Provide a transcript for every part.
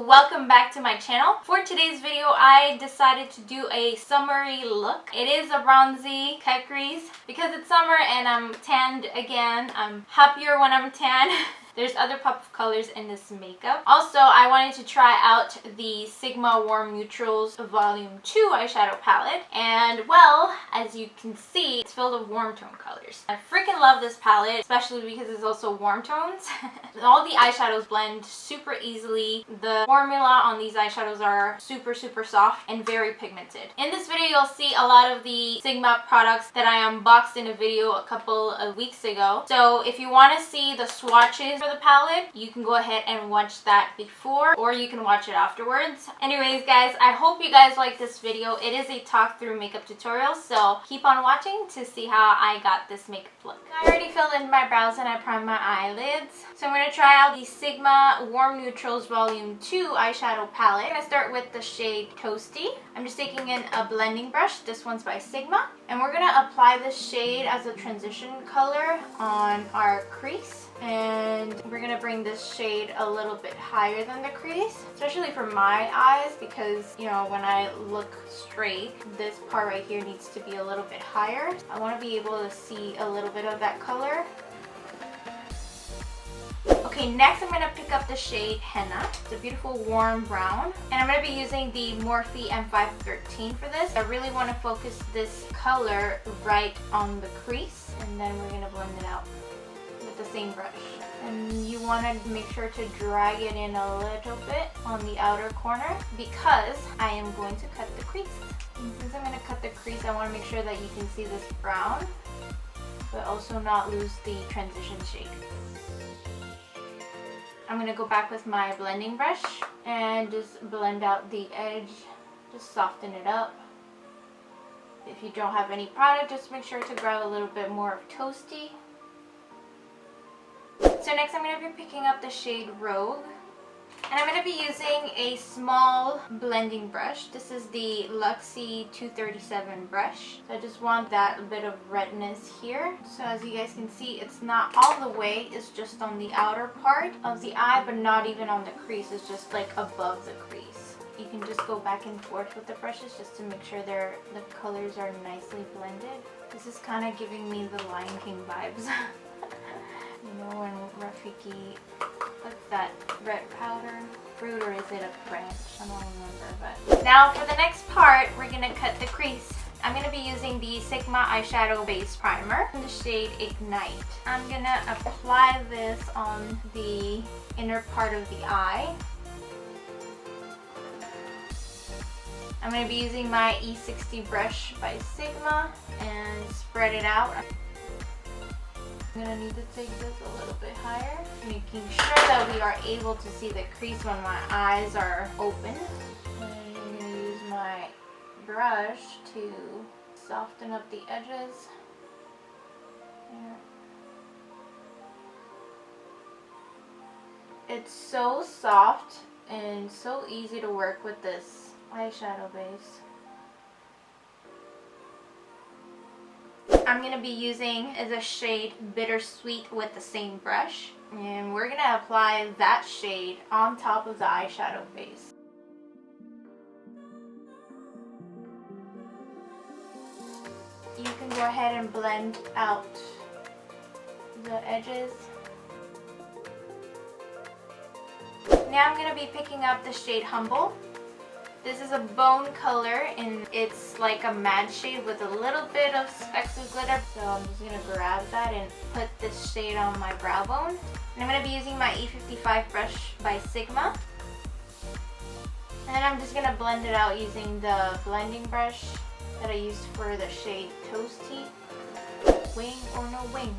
Welcome back to my channel. For today's video, I decided to do a summery look. It is a bronzy cut crease because it's summer and I'm tanned again. I'm happier when I'm tan. There's other pop of colors in this makeup. Also, I wanted to try out the Sigma Warm Neutrals Volume 2 eyeshadow palette. And well, as you can see, it's filled with warm tone colors. I freaking love this palette, especially because it's also warm tones. All the eyeshadows blend super easily. The formula on these eyeshadows are super soft and very pigmented. In this video, you'll see a lot of the Sigma products that I unboxed in a video a couple of weeks ago. So if you want to see the swatches for the palette, you can go ahead and watch that before, or you can watch it afterwards. Anyways guys, I hope you guys like this video. It is a talk through makeup tutorial, so keep on watching to see how I got this makeup look. I already filled in my brows and I primed my eyelids. So I'm going to try out the Sigma Warm Neutrals Volume 2 eyeshadow palette. I'm going to start with the shade Toasty. I'm just taking in a blending brush. This one's by Sigma. And we're going to apply this shade as a transition color on our crease. And we're going to bring this shade a little bit higher than the crease, especially for my eyes, because, you know, when I look straight, this part right here needs to be a little bit higher. I want to be able to see a little bit of that color. Okay, next I'm going to pick up the shade Henna. It's a beautiful warm brown. And I'm going to be using the Morphe M513 for this. I really want to focus this color right on the crease, and then we're going to blend it out with the same brush. And you want to make sure to drag it in a little bit on the outer corner because I am going to cut the crease. And since I'm going to cut the crease, I want to make sure that you can see this brown, but also not lose the transition shade. I'm going to go back with my blending brush and just blend out the edge, just soften it up. If you don't have any product, just make sure to grab a little bit more of Toasty. So next I'm going to be picking up the shade Rogue. And I'm going to be using a small blending brush. This is the Luxie 237 brush. So I just want that bit of redness here. So as you guys can see, it's not all the way. It's just on the outer part of the eye, but not even on the crease. It's just like above the crease. You can just go back and forth with the brushes just to make sure the colors are nicely blended. This is kind of giving me the Lion King vibes. You know when Rafiki puts that red powder fruit, or is it a branch? I don't remember. But now for the next part, we're going to cut the crease. I'm going to be using the Sigma Eyeshadow Base Primer in the shade Ignite. I'm going to apply this on the inner part of the eye. I'm going to be using my E60 brush by Sigma and spread it out. I'm going to need to take this a little bit higher, making sure that we are able to see the crease when my eyes are open. And I'm going to use my brush to soften up the edges. There. It's so soft and so easy to work with this eyeshadow base. I'm going to be using the shade Bittersweet with the same brush, and we're going to apply that shade on top of the eyeshadow base. You can go ahead and blend out the edges. Now I'm going to be picking up the shade Humble. This is a bone color and it's like a matte shade with a little bit of specks of glitter. So I'm just going to grab that and put this shade on my brow bone. And I'm going to be using my E55 brush by Sigma. And then I'm just going to blend it out using the blending brush that I used for the shade Toasty. Wing or no wing?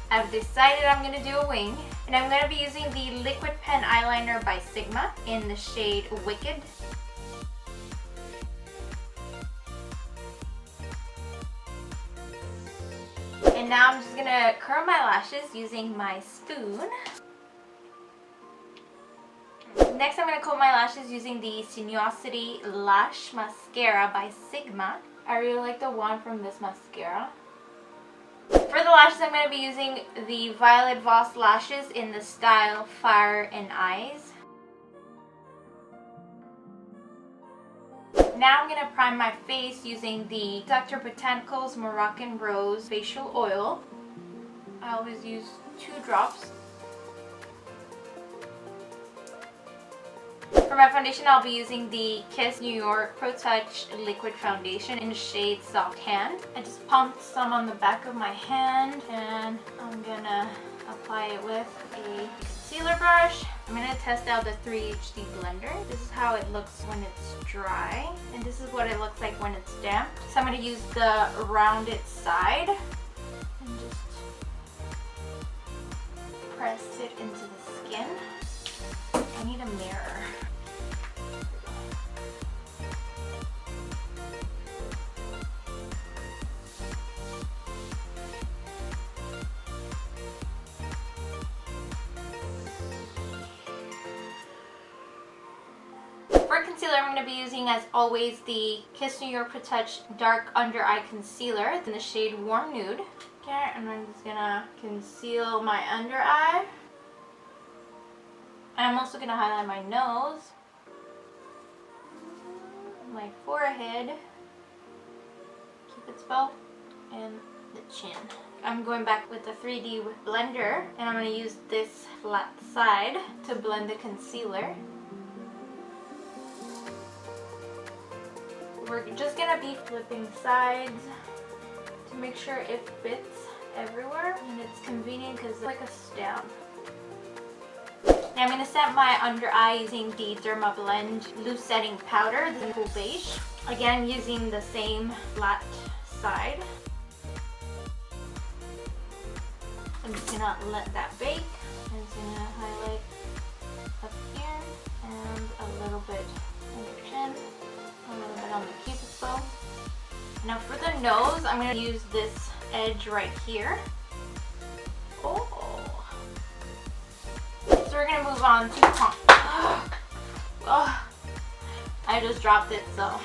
I've decided I'm going to do a wing. And I'm going to be using the Liquid Pen Eyeliner by Sigma in the shade Wicked. And now I'm just going to curl my lashes using my spoon. Next I'm going to comb my lashes using the Sinuosity Lash Mascara by Sigma. I really like the wand from this mascara. For the lashes, I'm going to be using the Violet Voss lashes in the style Fire and Eyes. Now I'm going to prime my face using the Dr. Botanicals Moroccan Rose Facial Oil. I always use 2 drops. For my foundation, I'll be using the Kiss New York Pro Touch Liquid Foundation in the shade Soft Hand. I just pumped some on the back of my hand and I'm gonna apply it with a concealer brush. I'm gonna test out the 3HD blender. This is how it looks when it's dry, and this is what it looks like when it's damp. So I'm gonna use the rounded side and just press it into the skin. I need a mirror. For concealer, I'm going to be using, as always, the Kiss New York Pro Touch Dark Under Eye Concealer in the shade Warm Nude. Okay, and I'm just going to conceal my under eye. And I'm also going to highlight my nose, my forehead, Cupid's bow, and the chin. I'm going back with the 3D blender, and I'm going to use this flat side to blend the concealer. We're just going to be flipping sides to make sure it fits everywhere, and it's convenient because it's like a stamp. Now I'm going to set my under eye using the Dermablend Loose Setting Powder, the Cool Beige. Again, using the same flat side. I'm just going to let that bake. I'm just going to highlight up here and a little bit on your chin. A little bit on the Cupid's bow. Now for the nose, I'm going to use this edge right here. Oh. So we're going to move on to I just dropped it, so.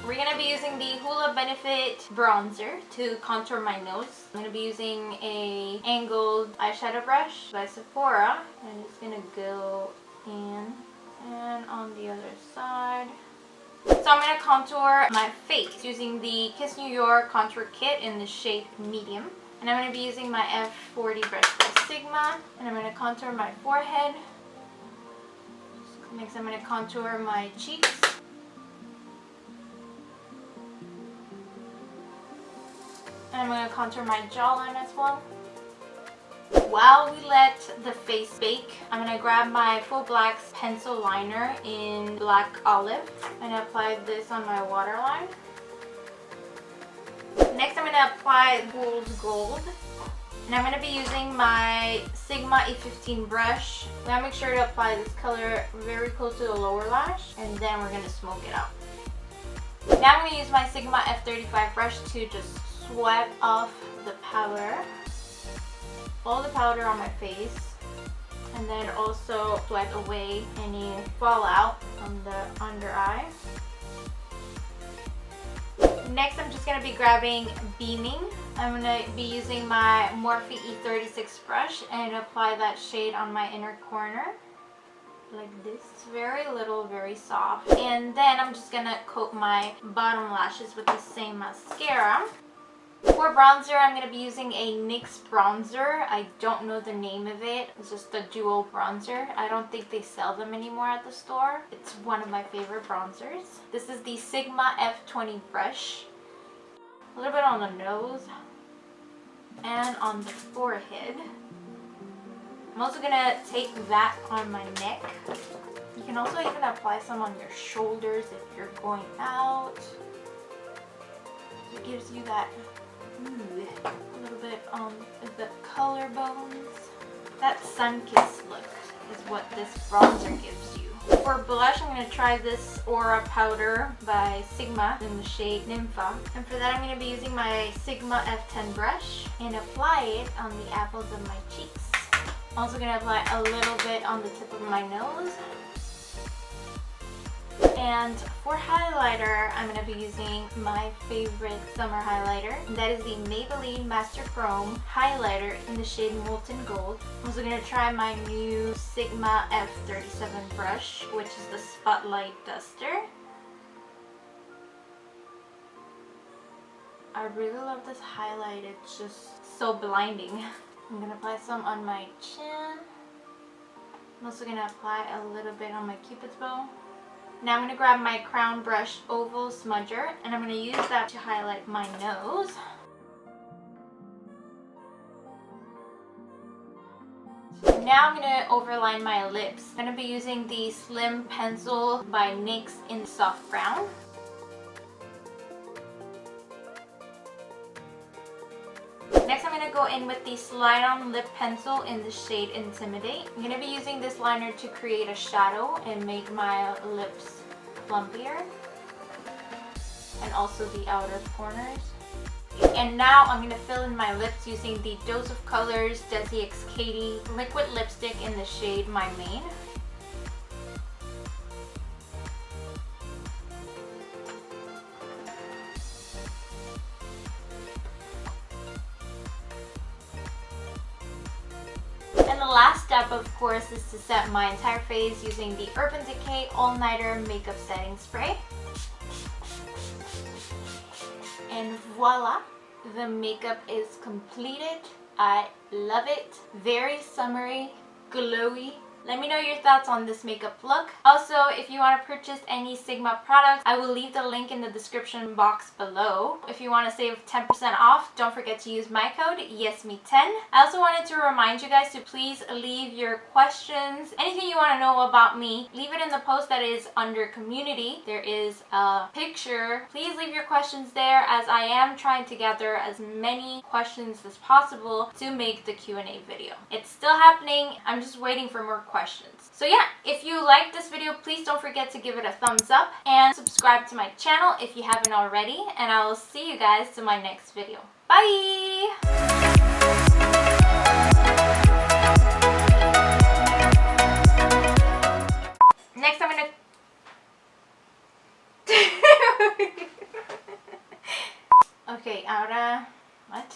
We're going to be using the Hoola Benefit Bronzer to contour my nose. I'm going to be using a angled eyeshadow brush by Sephora. I'm just going to go in and on the other side. So I'm going to contour my face using the Kiss New York Contour Kit in the shade Medium. And I'm going to be using my F40 brush by Sigma. And I'm going to contour my forehead. Next I'm going to contour my cheeks. And I'm going to contour my jawline as well. While we let the face bake, I'm going to grab my Full Blacks pencil liner in Black Olive and apply this on my waterline. Next I'm going to apply Fool's Gold. And I'm going to be using my Sigma E15 brush. I'm going to make sure to apply this color very close to the lower lash, and then we're going to smoke it out. Now I'm going to use my Sigma F35 brush to just sweat off the powder. All the powder on my face, and then also sweat away any fallout from the under eye. Next I'm just going to be grabbing Beaming. I'm going to be using my Morphe E36 brush and apply that shade on my inner corner like this. Very little, very soft. And then I'm just going to coat my bottom lashes with the same mascara. For bronzer, I'm going to be using a NYX bronzer. I don't know the name of it. It's just a dual bronzer. I don't think they sell them anymore at the store. It's one of my favorite bronzers. This is the Sigma F20 brush. A little bit on the nose and on the forehead. I'm also going to take that on my neck. You can also even apply some on your shoulders if you're going out. It gives you that a little bit on the collarbones. That sun-kissed look is what this bronzer gives you. For blush, I'm going to try this Aura powder by Sigma in the shade Nympha. And for that, I'm going to be using my Sigma F10 brush and apply it on the apples of my cheeks. I'm also going to apply a little bit on the tip of my nose. And for highlighter, I'm going to be using my favorite summer highlighter. That is the Maybelline Master Chrome highlighter in the shade Molten Gold. I'm also going to try my new Sigma F37 brush, which is the Spotlight Duster. I really love this highlight. It's just so blinding. I'm gonna apply some on my chin. I'm also gonna apply a little bit on my cupid's bow. Now I'm gonna grab my Crown Brush Oval Smudger and I'm gonna use that to highlight my nose. Now I'm gonna overline my lips. I'm gonna be using the Slim Pencil by NYX in Soft Brown. Next, I'm going to go in with the Slide On Lip Pencil in the shade Intimidate. I'm going to be using this liner to create a shadow and make my lips plumpier. And also the outer corners. And now I'm going to fill in my lips using the Dose of Colors Desi X Katy Liquid Lipstick in the shade My Main. The last step, of course, is to set my entire face using the Urban Decay All Nighter Makeup Setting Spray. And voila, the makeup is completed. I love it. Very summery, glowy. Let me know your thoughts on this makeup look. Also, if you want to purchase any Sigma products, I will leave the link in the description box below. If you want to save 10% off, don't forget to use my code YesMe10. I also wanted to remind you guys to please leave your questions. Anything you want to know about me, leave it in the post that is under community. There is a picture. Please leave your questions there as I am trying to gather as many questions as possible to make the Q&A video. It's still happening. I'm just waiting for more questions. So yeah, if you like this video, please don't forget to give it a thumbs up and subscribe to my channel if you haven't already, and I will see you guys to my next video. Bye! Next I'm gonna okay, ahora what?